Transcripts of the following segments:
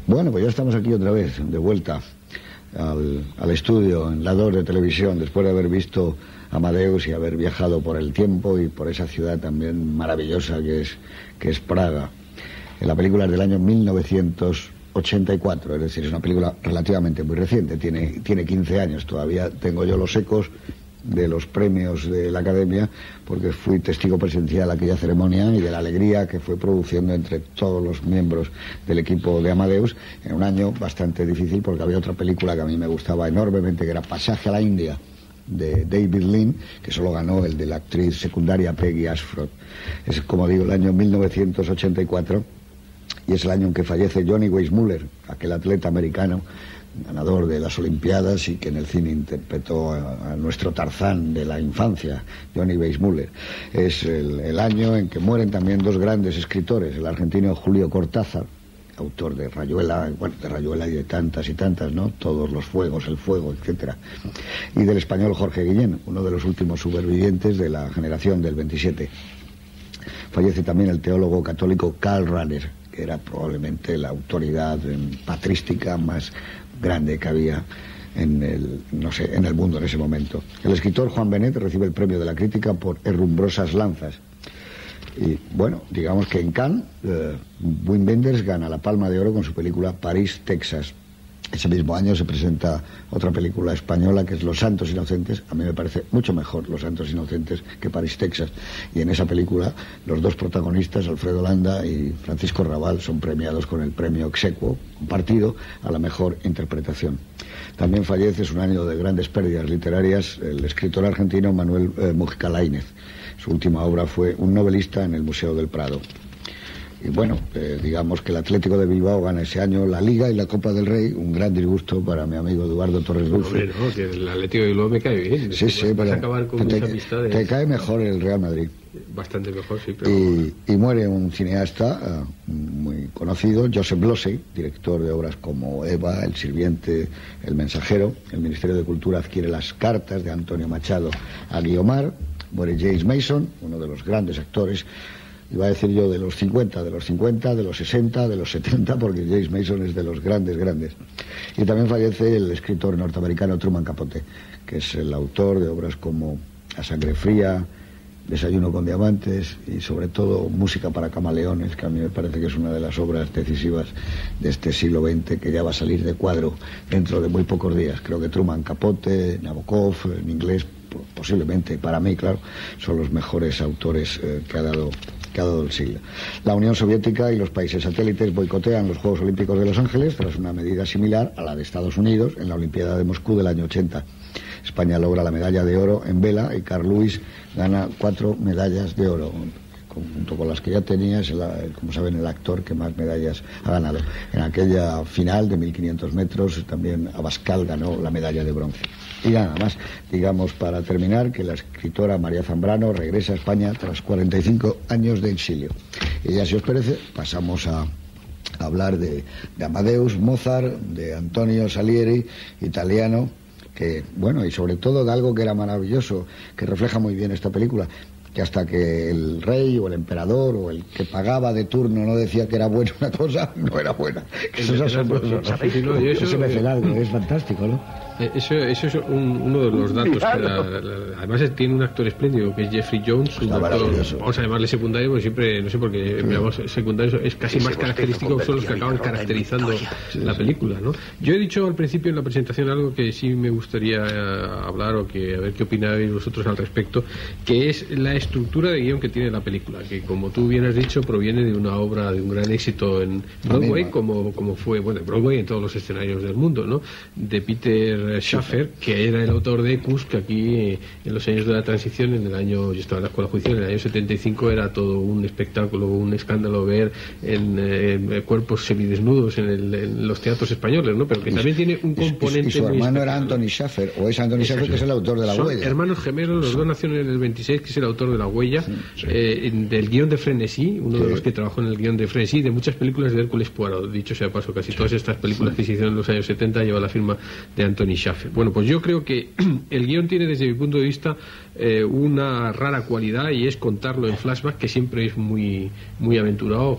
Bueno, pues ya estamos aquí otra vez, de vuelta al estudio, en la 2 de televisión, después de haber visto Amadeus y haber viajado por el tiempo y por esa ciudad también maravillosa que es Praga. La película es del año 1984, es decir, es una película relativamente muy reciente, tiene 15 años, todavía tengo yo los ecos de los premios de la Academia, porque fui testigo presencial de aquella ceremonia y de la alegría que fue produciendo entre todos los miembros del equipo de Amadeus, en un año bastante difícil, porque había otra película que a mí me gustaba enormemente, que era Pasaje a la India, de David Lean, que solo ganó el de la actriz secundaria Peggy Ashford. Es, como digo, el año 1984, y es el año en que fallece Johnny Weissmuller, aquel atleta americano ganador de las Olimpiadas y que en el cine interpretó a nuestro Tarzán de la infancia, Johnny Weissmuller. Es el año en que mueren también dos grandes escritores, el argentino Julio Cortázar, autor de Rayuela, y de tantas y tantas, ¿no? Todos los fuegos, el fuego, etcétera. Y del español Jorge Guillén, uno de los últimos supervivientes de la generación del 27. Fallece también el teólogo católico Karl Rahner, que era probablemente la autoridad patrística más grande que había en el mundo en ese momento. El escritor Juan Benet recibe el premio de la crítica por Herrumbrosas lanzas. Y bueno, digamos que en Cannes, Wim Wenders gana la Palma de Oro con su película París, Texas. Ese mismo año se presenta otra película española que es Los Santos Inocentes. A mí me parece mucho mejor Los Santos Inocentes que París, Texas. Y en esa película los dos protagonistas, Alfredo Landa y Francisco Rabal, son premiados con el premio exequo compartido a la mejor interpretación. También fallece, es un año de grandes pérdidas literarias, el escritor argentino Manuel Mujica Lainez. Su última obra fue Un novelista en el Museo del Prado. Y bueno, digamos que el Atlético de Bilbao gana ese año la Liga y la Copa del Rey, un gran disgusto para mi amigo Eduardo Torres Dulce. No, que el Atlético de Bilbao me cae bien. Sí, pero acabar con mis amistades. Te cae mejor el Real Madrid. Bastante mejor, sí. Pero... Y muere un cineasta muy conocido, Joseph Losey, director de obras como Eva, El Sirviente, El Mensajero. El Ministerio de Cultura adquiere las cartas de Antonio Machado a Guiomar. Muere James Mason, uno de los grandes actores. Iba a decir yo de los 50, de los 60, de los 70, porque James Mason es de los grandes. Y también fallece el escritor norteamericano Truman Capote, que es el autor de obras como A Sangre Fría, Desayuno con Diamantes y sobre todo Música para Camaleones, que a mí me parece que es una de las obras decisivas de este siglo XX, que ya va a salir de cuadro dentro de muy pocos días. Creo que Truman Capote, Nabokov, en inglés, posiblemente, para mí, claro, son los mejores autores que ha dado el siglo. La Unión Soviética y los países satélites boicotean los Juegos Olímpicos de Los Ángeles tras una medida similar a la de Estados Unidos en la Olimpiada de Moscú del año 80. España logra la medalla de oro en vela y Carl Lewis gana 4 medallas de oro, junto con las que ya tenía, como saben, el actor que más medallas ha ganado. En aquella final de 1500 metros también Abascal ganó la medalla de bronce. Y nada más, digamos para terminar, que la escritora María Zambrano regresa a España tras 45 años de exilio. Y ya, si os parece, pasamos a hablar de Amadeus, Mozart, de Antonio Salieri, italiano, que, bueno, y sobre todo de algo que era maravilloso, que refleja muy bien esta película, que hasta que el rey o el emperador o el que pagaba de turno no decía que era buena una cosa, no era buena. Eso es asombroso. Ese mecenazgo es fantástico, ¿no? Eso es uno de los datos. Además tiene un actor espléndido que es Jeffrey Jones, un actor, vamos a llamarle secundario, porque siempre, no sé por qué llamamos secundario, es casi más característico, son los que acaban caracterizando la película, ¿no? Yo he dicho al principio en la presentación algo que sí me gustaría hablar, o que a ver qué opináis vosotros al respecto, que es la estructura de guión que tiene la película, que como tú bien has dicho proviene de una obra de un gran éxito en Broadway, como fue, bueno, Broadway en todos los escenarios del mundo, ¿no? De Peter Schaffer, que era el autor de Ecus, que aquí en los años de la transición, en el año, yo estaba en la escuela judicial, en el año 75 era todo un espectáculo, un escándalo ver en cuerpos semidesnudos en los teatros españoles, ¿no? Pero que también tiene un componente. Y su hermano era Anthony Schaffer, o es Anthony Schaffer, que es el autor de La Huella. Son hermanos gemelos, los dos nacieron en el 26, que es el autor de la huella, del guión de Frenesí, uno de los que trabajó en el guión de Frenesí, de muchas películas de Hércules Poirot. Dicho sea de paso, casi todas estas películas que se hicieron en los años 70 lleva la firma de Anthony Shaffer. Bueno, pues yo creo que el guión tiene, desde mi punto de vista, una rara cualidad, y es contarlo en flashback, que siempre es muy aventurado.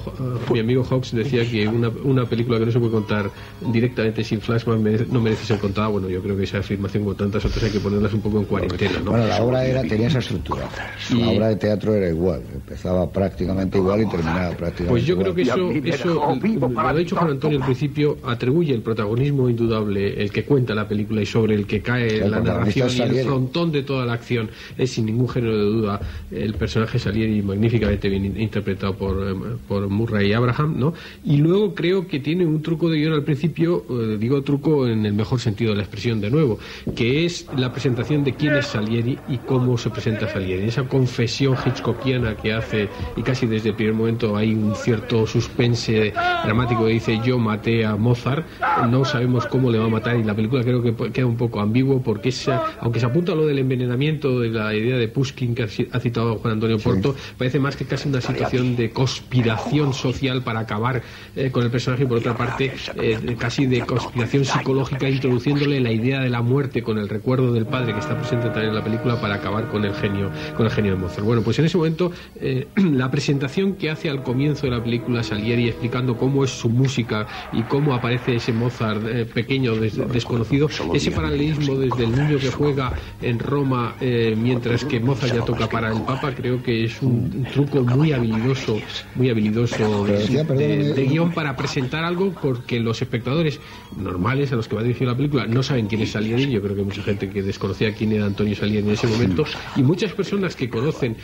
Mi amigo Hawks decía que una película que no se puede contar directamente sin flashback no merece ser contada. Bueno, yo creo que esa afirmación, como tantas otras, hay que ponerlas un poco en cuarentena, ¿no? Bueno, la obra tenía esa estructura. La obra de teatro era igual, empezaba prácticamente igual y terminaba prácticamente pues yo igual. creo que eso lo ha dicho Juan Antonio al principio, atribuye el protagonismo indudable, el que cuenta la película y sobre el que cae la narración y el frontón de toda la acción, es sin ningún género de duda el personaje Salieri, magníficamente bien interpretado por Murray Abraham, ¿no? Y luego creo que tiene un truco de guión al principio, digo truco en el mejor sentido de la expresión, de nuevo, que es la presentación de quién es Salieri y cómo se presenta Salieri, esa confesión hitchcockiana que hace, y casi desde el primer momento hay un cierto suspense dramático que dice: yo maté a Mozart, no sabemos cómo le va a matar, y la película creo que queda un poco ambiguo, porque aunque se apunta a lo del envenenamiento, de la idea de Pushkin que ha citado Juan Antonio Porto, parece más que casi una situación de conspiración social para acabar con el personaje, y por otra parte casi de conspiración psicológica, introduciéndole la idea de la muerte con el recuerdo del padre, que está presente también en la película, para acabar con el genio de Mozart. Bueno, pues en ese momento la presentación que hace al comienzo de la película Salieri, explicando cómo es su música y cómo aparece ese Mozart pequeño, desconocido, ese paralelismo desde el niño que juega en Roma mientras que Mozart ya toca para el Papa, creo que es un truco muy habilidoso de guión para presentar algo, porque los espectadores normales a los que va dirigido la película no saben quién es Salieri. Yo creo que hay mucha gente que desconocía quién era Antonio Salieri en ese momento, y muchas personas que conocen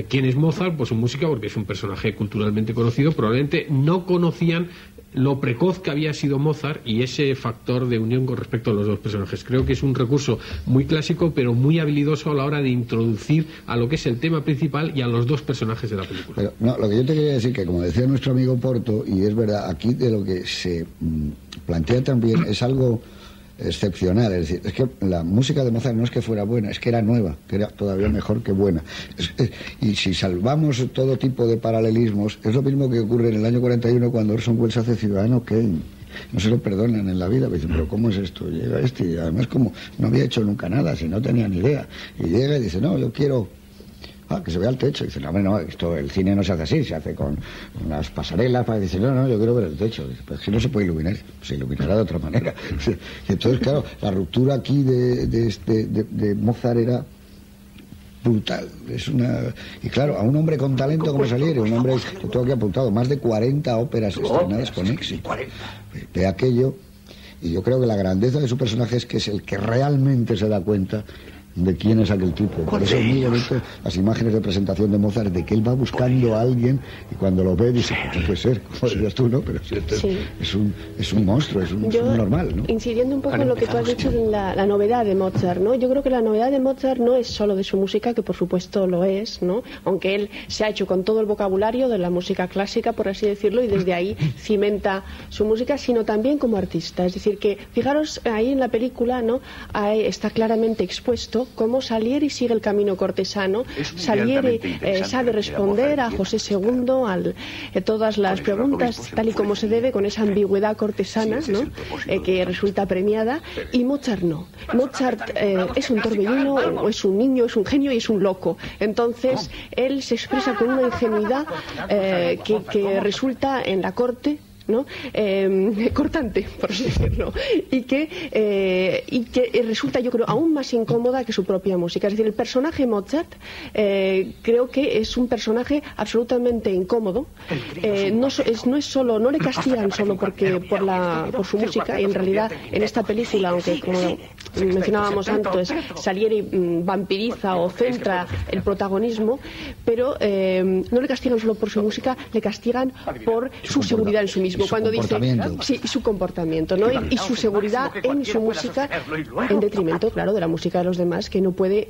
quién es Mozart por su música, porque es un personaje culturalmente conocido, probablemente no conocían lo precoz que había sido Mozart y ese factor de unión con respecto a los dos personajes. Creo que es un recurso muy clásico, pero muy habilidoso a la hora de introducir a lo que es el tema principal y a los dos personajes de la película. Pero, no, lo que yo te quería decir, que como decía nuestro amigo Porto, y es verdad, aquí de lo que se plantea también es algo excepcional, es decir, es que la música de Mozart no es que fuera buena, es que era nueva, que era todavía mejor que buena. Y si salvamos todo tipo de paralelismos, es lo mismo que ocurre en el año 41 cuando Orson Welles hace Ciudadano Kane. No se lo perdonan en la vida, dicen: pero ¿cómo es esto? Llega y además como no había hecho nunca nada, si no tenía ni idea, y llega y dice: no, yo quiero que se vea el techo. Y dice: no, el cine no se hace así, se hace con unas pasarelas. Dice: no, yo quiero ver el techo. Dice: pues si no se puede iluminar, se iluminará de otra manera. Y entonces, claro, la ruptura aquí de Mozart era brutal. Y claro, a un hombre con talento como Salieri, un hombre que tengo aquí apuntado, más de 40 óperas estrenadas con éxito. Ve aquello, y yo creo que la grandeza de su personaje es que es el que realmente se da cuenta de quién es aquel tipo. Por eso es muy bonito las imágenes de presentación de Mozart, de que él va buscando a alguien y cuando lo ve dice: pues no puede ser, como decías tú, ¿no? Pero es un monstruo, es un normal, ¿no? Incidiendo un poco en lo que tú has dicho en la novedad de Mozart, ¿no? Yo creo que la novedad de Mozart no es solo de su música, que por supuesto lo es, ¿no? Aunque él se ha hecho con todo el vocabulario de la música clásica, por así decirlo, y desde ahí cimenta su música, sino también como artista. Es decir, que fijaros ahí en la película, ¿no? Ahí está claramente expuesto cómo Salieri sigue el camino cortesano. Salieri sabe responder a José II todas las preguntas tal y como se debe, con esa ambigüedad cortesana, ¿no? Que resulta premiada, y Mozart no. Mozart es un torbellino, o es un niño, es un genio y es un loco. Entonces él se expresa con una ingenuidad que resulta en la corte, ¿no? Cortante, por así decirlo, y que resulta, yo creo, aún más incómoda que su propia música. Es decir, el personaje Mozart creo que es un personaje absolutamente incómodo. No es solo, no le castigan solo por su música, y en realidad en esta película, aunque como mencionábamos antes, Salieri vampiriza o centra el protagonismo, pero no le castigan solo por su música, le castigan por su seguridad en sí mismo. Cuando dice, sí, su comportamiento, ¿no? Y su seguridad en su música, en detrimento, claro, de la música de los demás, que no puede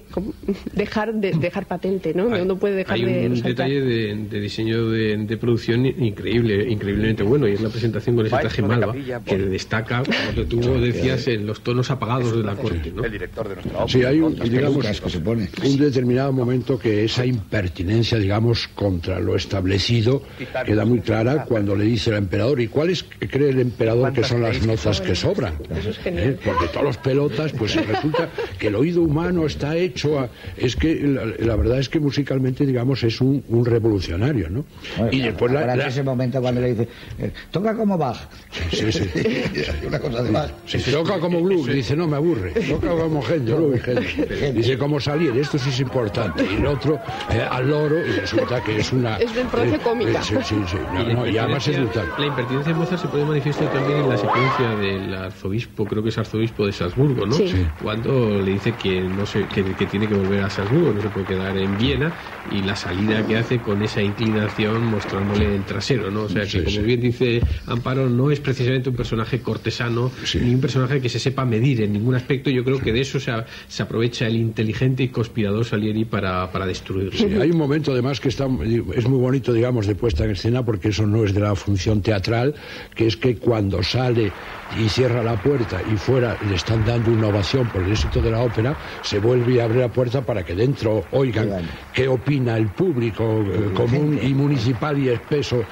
dejar patente, ¿no? No puede dejar de Hay un resaltar. detalle de diseño de producción increíblemente bueno, y es la presentación con ese traje Malva, que destaca, como tú decías, en los tonos apagados de la corte, ¿no? Sí, hay un determinado momento que esa impertinencia, digamos, contra lo establecido queda muy clara cuando le dice al emperador: ¿y cuáles cree el emperador que son las notas que sobran? Porque todos los pelotas, pues resulta que el oído humano está hecho es que la verdad es que musicalmente, digamos, es un revolucionario, ¿no? Bueno, y después ese momento cuando le dice toca como Bach. Sí. Una cosa de Bach. Si toca como blues, dice no me aburre. Toca como Händel, dice como Salieri, esto sí es importante. Y el otro al loro, y resulta que es una... Es de profe cómica. Sí. Y además es brutal. La impertinencia de Mozart se puede manifestar también en la secuencia del arzobispo, creo que es arzobispo de Salzburgo, ¿no? Sí. Cuando le dice que que tiene que volver a Salzburgo, no se puede quedar en Viena, y la salida que hace con esa inclinación mostrándole el trasero, ¿no? O sea que, como bien dice Amparo, no es precisamente un personaje cortesano, ni un personaje que se sepa medir en ningún aspecto. Yo creo que de eso se aprovecha el inteligente y conspirador Salieri para destruirlo. Sí, hay un momento además que es muy bonito, digamos, de puesta en escena, porque eso no es de la función teatral, que es que cuando sale y cierra la puerta y fuera le están dando una ovación por el éxito de la ópera, se vuelve a abrir la puerta para que dentro oigan qué opina el público común y municipal y espeso